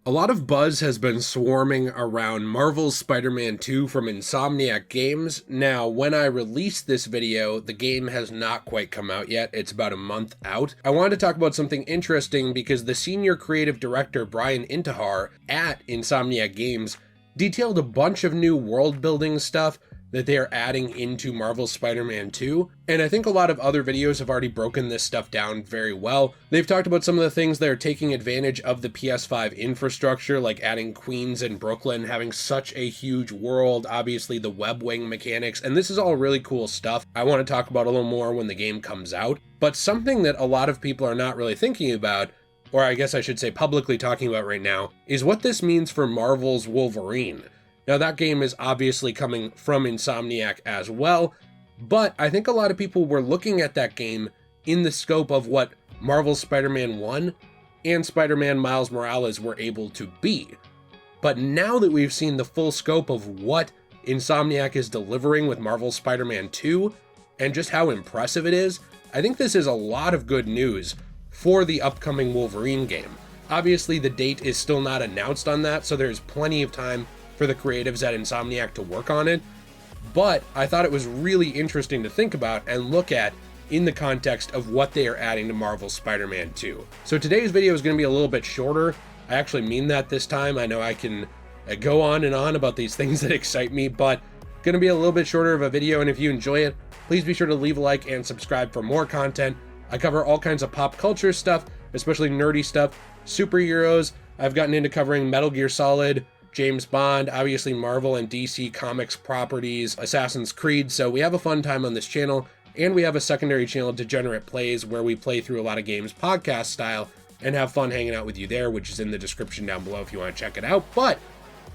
A lot of buzz has been swarming around Marvel's Spider-Man 2 from Insomniac Games. Now, when I released this video, the game has not quite come out yet. It's about a month out. I wanted to talk about something interesting because the senior creative director, Brian Intihar, at Insomniac Games, detailed a bunch of new world-building stuff that they are adding into Marvel's Spider-Man 2, and I think a lot of other videos have already broken this stuff down very well. They've talked about some of the things that are taking advantage of the PS5 infrastructure, like adding Queens and Brooklyn, having such a huge world, obviously the web wing mechanics, and this is all really cool stuff. I want to talk about a little more when the game comes out, but something that a lot of people are not really thinking about, or I guess I should say publicly talking about right now, is what this means for Marvel's Wolverine. Now, that game is obviously coming from Insomniac as well, but I think a lot of people were looking at that game in the scope of what Marvel's Spider-Man 1 and Spider-Man Miles Morales were able to be. But now that we've seen the full scope of what Insomniac is delivering with Marvel's Spider-Man 2, and just how impressive it is, I think this is a lot of good news for the upcoming Wolverine game. Obviously, the date is still not announced on that, so there's plenty of time for the creatives at Insomniac to work on it, but I thought it was really interesting to think about and look at in the context of what they are adding to Marvel's Spider-Man 2. So today's video is going to be a little bit shorter. I actually mean that this time. I know I can go on and on about these things that excite me, but going to be a little bit shorter of a video, and if you enjoy it, please be sure to leave a like and subscribe for more content. I cover all kinds of pop culture stuff, especially nerdy stuff, superheroes. I've gotten into covering Metal Gear Solid, James Bond, obviously Marvel and DC Comics properties, Assassin's Creed, so we have a fun time on this channel, and we have a secondary channel, Degenerate Plays, where we play through a lot of games podcast style and have fun hanging out with you there, which is in the description down below if you want to check it out. But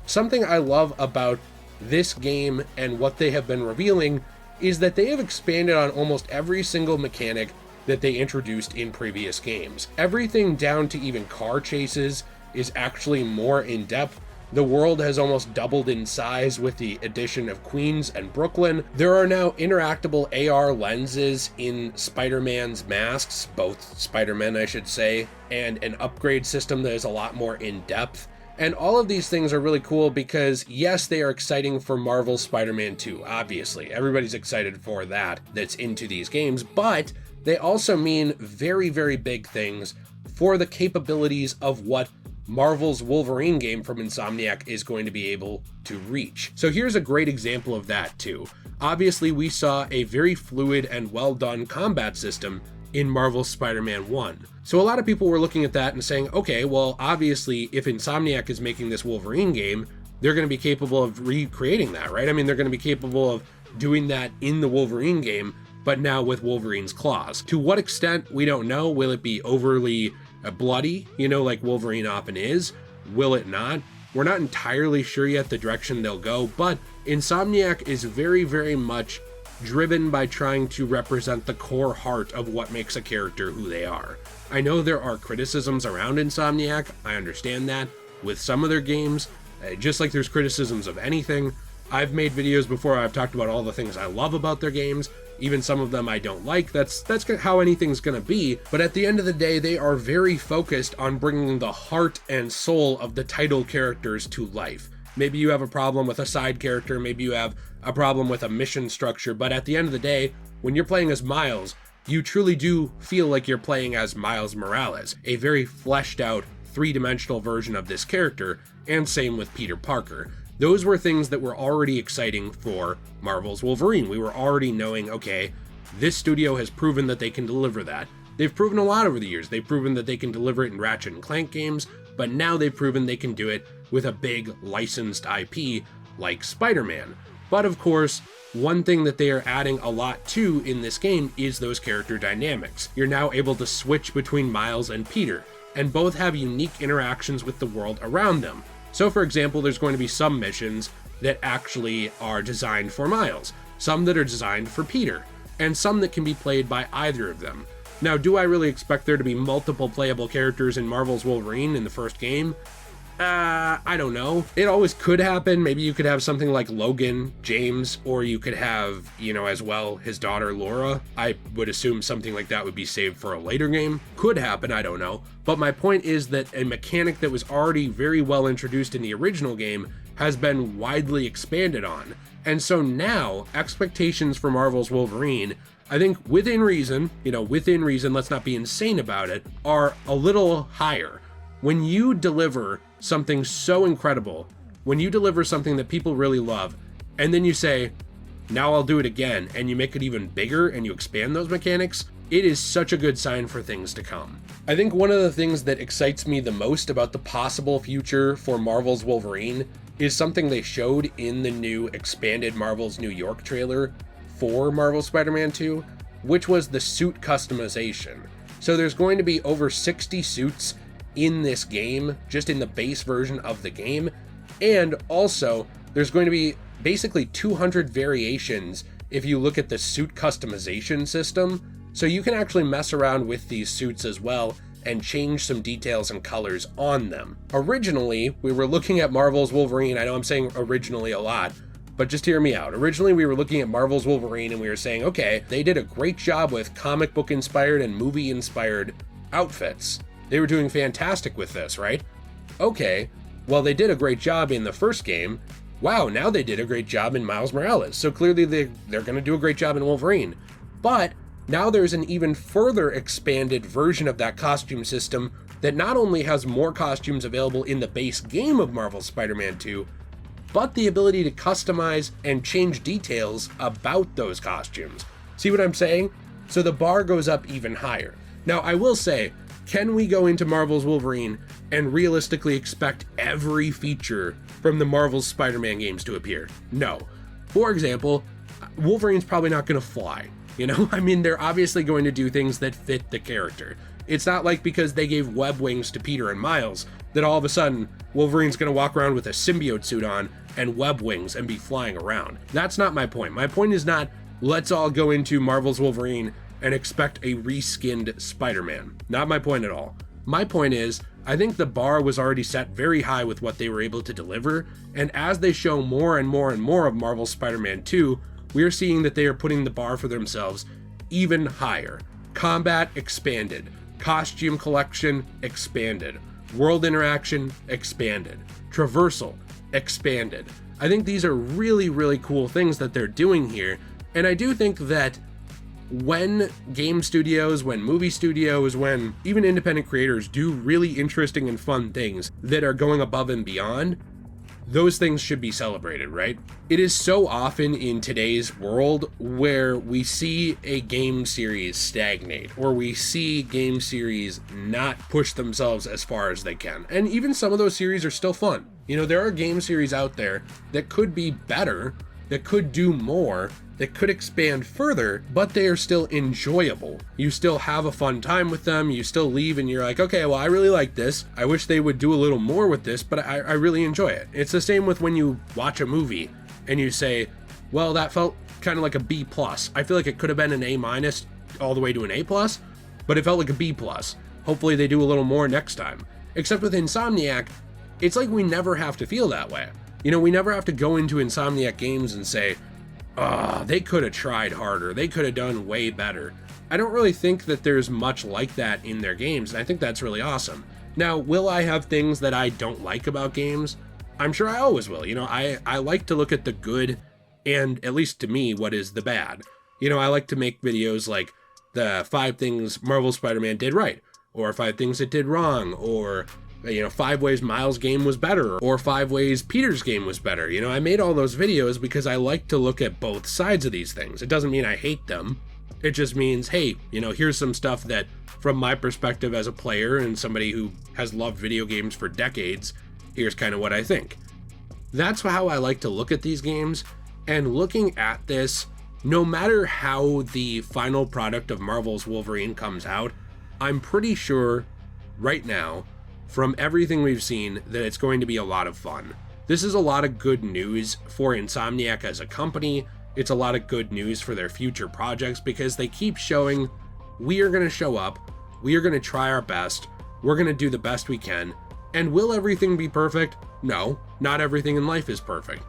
something I love about this game and what they have been revealing is that they have expanded on almost every single mechanic that they introduced in previous games. Everything down to even car chases is actually more in-depth. The world has almost doubled in size with the addition of Queens and Brooklyn. There are now interactable AR lenses in Spider-Man's masks, both Spider-Men I should say, and an upgrade system that is a lot more in-depth. And all of these things are really cool because, yes, they are exciting for Marvel's Spider-Man 2, obviously. Everybody's excited for that that's into these games, but they also mean very, very big things for the capabilities of what Marvel's Wolverine game from Insomniac is going to be able to reach. So here's a great example of that too. Obviously, we saw a very fluid and well done combat system in Marvel's Spider-Man 1. So a lot of people were looking at that and saying, okay, well, obviously, if Insomniac is making this Wolverine game, they're going to be capable of recreating that, right? I mean, they're going to be capable of doing that in the Wolverine game, but now with Wolverine's claws. To what extent, we don't know. Will it be overly bloody, like Wolverine often is? Will it not? We're not entirely sure yet the direction they'll go, but Insomniac is very, very much driven by trying to represent the core heart of what makes a character who they are. I know there are criticisms around Insomniac, I understand that, with some of their games, just like there's criticisms of anything. I've made videos before, I've talked about all the things I love about their games, even some of them I don't like. That's how anything's gonna be, but at the end of the day, they are very focused on bringing the heart and soul of the title characters to life. Maybe you have a problem with a side character, maybe you have a problem with a mission structure, but at the end of the day, when you're playing as Miles, you truly do feel like you're playing as Miles Morales, a very fleshed out, three-dimensional version of this character, and same with Peter Parker. Those were things that were already exciting for Marvel's Wolverine. We were already knowing, okay, this studio has proven that they can deliver that. They've proven a lot over the years. They've proven that they can deliver it in Ratchet and Clank games, but now they've proven they can do it with a big licensed IP like Spider-Man. But of course, one thing that they are adding a lot to in this game is those character dynamics. You're now able to switch between Miles and Peter, and both have unique interactions with the world around them. So for example, there's going to be some missions that actually are designed for Miles, some that are designed for Peter, and some that can be played by either of them. Now, do I really expect there to be multiple playable characters in Marvel's Wolverine in the first game? I don't know. It always could happen. Maybe you could have something like Logan, James, or you could have, as well, his daughter Laura. I would assume something like that would be saved for a later game. Could happen, I don't know. But my point is that a mechanic that was already very well introduced in the original game has been widely expanded on. And so now, expectations for Marvel's Wolverine, I think within reason, let's not be insane about it, are a little higher. When you deliver something so incredible, when you deliver something that people really love, and then you say, now I'll do it again, and you make it even bigger and you expand those mechanics, it is such a good sign for things to come. I think one of the things that excites me the most about the possible future for Marvel's Wolverine is something they showed in the new expanded Marvel's New York trailer for Marvel Spider-Man 2, which was the suit customization. So there's going to be over 60 suits in this game, just in the base version of the game, and also there's going to be basically 200 variations if you look at the suit customization system, so you can actually mess around with these suits as well and change some details and colors on them. Originally, we were looking at Marvel's Wolverine. I know I'm saying originally a lot, but just hear me out. Originally, we were looking at Marvel's Wolverine and we were saying, okay, they did a great job with comic book inspired and movie inspired outfits. They were doing fantastic with this, right? Okay, well, they did a great job in the first game. Wow, now they did a great job in Miles Morales. So clearly they're going to do a great job in Wolverine. But now there's an even further expanded version of that costume system that not only has more costumes available in the base game of Marvel's Spider-Man 2, but the ability to customize and change details about those costumes. See what I'm saying? So the bar goes up even higher. Now, I will say, can we go into Marvel's Wolverine and realistically expect every feature from the Marvel's Spider-Man games to appear? No. For example, Wolverine's probably not going to fly. I mean, they're obviously going to do things that fit the character. It's not like because they gave web wings to Peter and Miles that all of a sudden Wolverine's going to walk around with a symbiote suit on and web wings and be flying around. That's not my point. My point is not, let's all go into Marvel's Wolverine and expect a reskinned Spider-Man. Not my point at all. My point is, I think the bar was already set very high with what they were able to deliver, and as they show more and more and more of Marvel's Spider-Man 2, we are seeing that they are putting the bar for themselves even higher. Combat expanded, costume collection expanded, world interaction expanded, traversal expanded. I think these are really, really cool things that they're doing here, and I do think that when game studios, when movie studios, when even independent creators do really interesting and fun things that are going above and beyond, those things should be celebrated, right? It is so often in today's world where we see a game series stagnate, or we see game series not push themselves as far as they can. And even some of those series are still fun. There are game series out there that could be better, that could do more, that could expand further, but they are still enjoyable. You still have a fun time with them, you still leave and you're like, okay, well, I really like this. I wish they would do a little more with this, but I really enjoy it. It's the same with when you watch a movie and you say, well, that felt kind of like a B+. I feel like it could have been an A- all the way to an A+, but it felt like a B+. Hopefully they do a little more next time. Except with Insomniac, it's like we never have to feel that way. We never have to go into Insomniac games and say, they could have tried harder, they could have done way better. I don't really think that there's much like that in their games, and I think that's really awesome. Now, will I have things that I don't like about games? I'm sure I always will. I like to look at the good and, at least to me, what is the bad. I like to make videos like the 5 things Marvel Spider-Man did right, or 5 things it did wrong, or 5 ways Miles' game was better, or 5 ways Peter's game was better. I made all those videos because I like to look at both sides of these things. It doesn't mean I hate them. It just means, hey, here's some stuff that, from my perspective as a player and somebody who has loved video games for decades, here's kind of what I think. That's how I like to look at these games, and looking at this, no matter how the final product of Marvel's Wolverine comes out, I'm pretty sure right now, from everything we've seen, that it's going to be a lot of fun. This is a lot of good news for Insomniac as a company. It's a lot of good news for their future projects because they keep showing, we are going to show up, we are going to try our best, we're going to do the best we can, And will everything be perfect? No, not everything in life is perfect.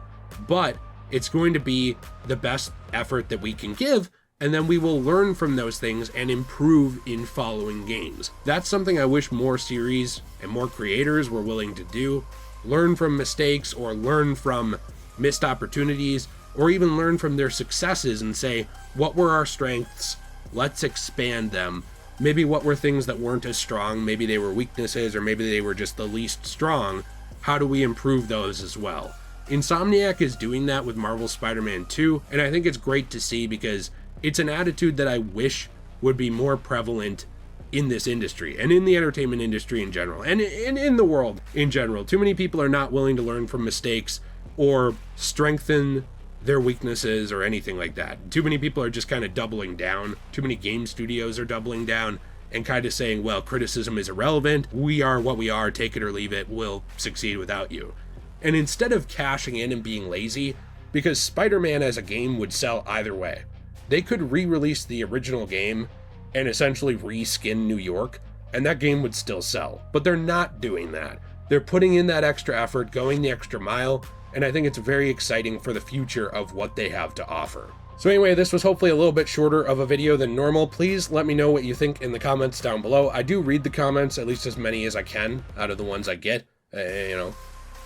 But it's going to be the best effort that we can give, and then we will learn from those things and improve in following games. That's something I wish more series and more creators were willing to do. Learn from mistakes, or learn from missed opportunities, or even learn from their successes and say, what were our strengths? Let's expand them. Maybe what were things that weren't as strong? Maybe they were weaknesses, or maybe they were just the least strong. How do we improve those as well? Insomniac is doing that with Marvel Spider-Man 2, and I think it's great to see because it's an attitude that I wish would be more prevalent in this industry and in the entertainment industry in general, and in the world in general. Too many people are not willing to learn from mistakes or strengthen their weaknesses or anything like that. Too many people are just kind of doubling down. Too many game studios are doubling down and kind of saying, well, criticism is irrelevant. We are what we are, take it or leave it. We'll succeed without you. And instead of cashing in and being lazy, because Spider-Man as a game would sell either way, they could re-release the original game and essentially reskin New York, and that game would still sell. But they're not doing that. They're putting in that extra effort, going the extra mile, and I think it's very exciting for the future of what they have to offer. So anyway, this was hopefully a little bit shorter of a video than normal. Please let me know what you think in the comments down below. I do read the comments, at least as many as I can out of the ones I get.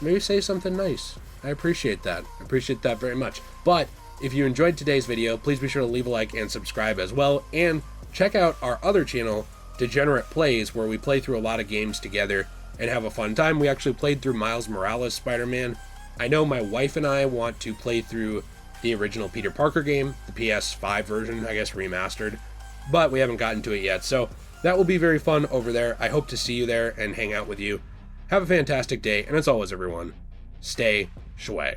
Maybe say something nice. I appreciate that. I appreciate that very much. But if you enjoyed today's video, please be sure to leave a like and subscribe as well. And check out our other channel, Degenerate Plays, where we play through a lot of games together and have a fun time. We actually played through Miles Morales Spider-Man. I know my wife and I want to play through the original Peter Parker game, the PS5 version, I guess remastered, but we haven't gotten to it yet. So that will be very fun over there. I hope to see you there and hang out with you. Have a fantastic day, and as always, everyone, stay shui.